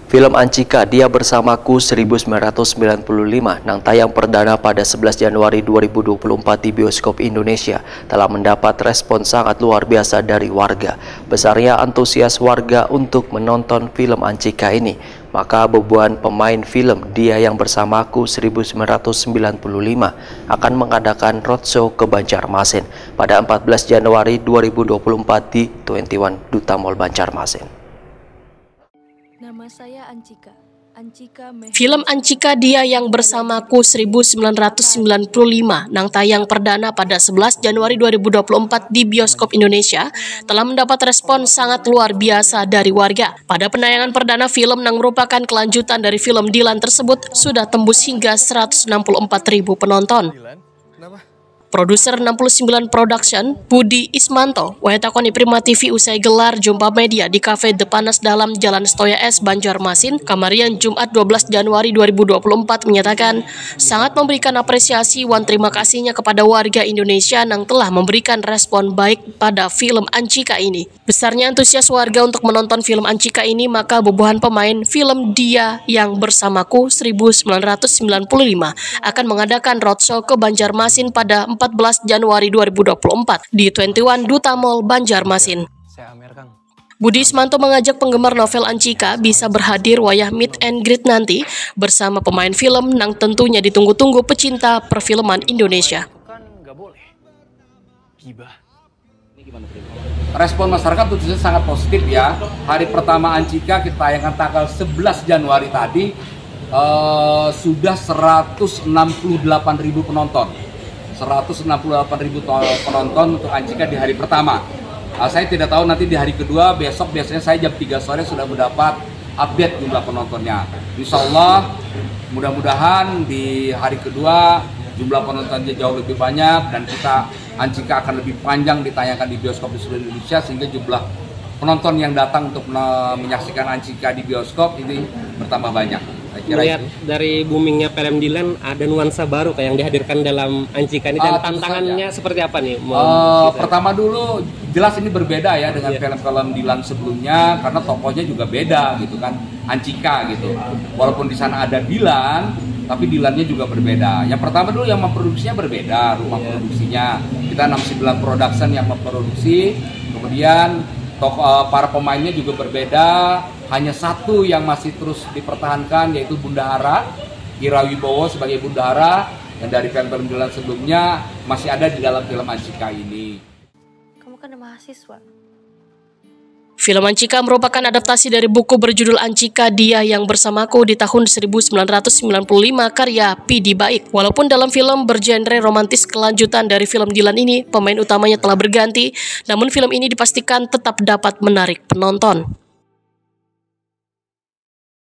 Film Ancika Dia Bersamaku 1995 nang tayang perdana pada 11 Januari 2024 di bioskop Indonesia telah mendapat respon sangat luar biasa dari warga. Besarnya antusias warga untuk menonton film Ancika ini, maka bebuan pemain film Dia Yang Bersamaku 1995 akan mengadakan roadshow ke Banjarmasin pada 14 Januari 2024 di 21 Duta Mall Banjarmasin. Nama saya Ancika. Film Ancika Dia Yang Bersamaku 1995 nang tayang perdana pada 11 Januari 2024 di bioskop Indonesia telah mendapat respon sangat luar biasa dari warga. Pada penayangan perdana film yang merupakan kelanjutan dari film Dilan tersebut sudah tembus hingga 164.000 penonton. Produser 69 Production, Budi Ismanto, wayatakoni Prima TV usai gelar jumpa media di Cafe The Panas Dalam Jalan Stoya S, Banjarmasin, Kamarian Jumat 12 Januari 2024 menyatakan sangat memberikan apresiasi wan terima kasihnya kepada warga Indonesia yang telah memberikan respon baik pada film Ancika ini. Besarnya antusias warga untuk menonton film Ancika ini, maka bobohan pemain film Dia Yang Bersamaku 1995 akan mengadakan roadshow ke Banjarmasin pada 14 Januari 2024 di 21 Duta Mall Banjarmasin. Budi Ismanto mengajak penggemar novel Ancika bisa berhadir wayah meet and greet nanti bersama pemain film yang tentunya ditunggu-tunggu pecinta perfilman Indonesia. Respon masyarakat tentu saja sangat positif ya. Hari pertama Ancika kita tayangkan tanggal 11 Januari tadi sudah 168.000 penonton. 168.000 penonton untuk Ancika di hari pertama. Saya tidak tahu nanti di hari kedua, besok biasanya saya jam 3 sore sudah mendapat update jumlah penontonnya. Insya Allah mudah-mudahan di hari kedua jumlah penontonnya jauh lebih banyak dan kita Ancika akan lebih panjang ditayangkan di bioskop di seluruh Indonesia sehingga jumlah penonton yang datang untuk menyaksikan Ancika di bioskop ini bertambah banyak. Melihat dari boomingnya film Dilan, ada nuansa baru kayak yang dihadirkan dalam Ancika ini dan tantangannya seperti apa nih? Pertama dulu jelas ini berbeda ya dengan film-film Dilan sebelumnya karena tokohnya juga beda gitu kan, Ancika gitu. Walaupun di sana ada Dilan, tapi Dilannya juga berbeda. Yang pertama dulu yang memproduksinya berbeda, rumah produksinya. Kita 69 Production yang memproduksi, kemudian para pemainnya juga berbeda. Hanya satu yang masih terus dipertahankan yaitu Bunda Hara, Ira Wibowo sebagai Bunda Hara yang dari film-film Dilan sebelumnya masih ada di dalam film Ancika ini. Kamu kan mahasiswa. Film Ancika merupakan adaptasi dari buku berjudul Ancika Dia Yang Bersamaku di tahun 1995 karya Pidi Baik. Walaupun dalam film bergenre romantis kelanjutan dari film Dilan ini, pemain utamanya telah berganti, namun film ini dipastikan tetap dapat menarik penonton.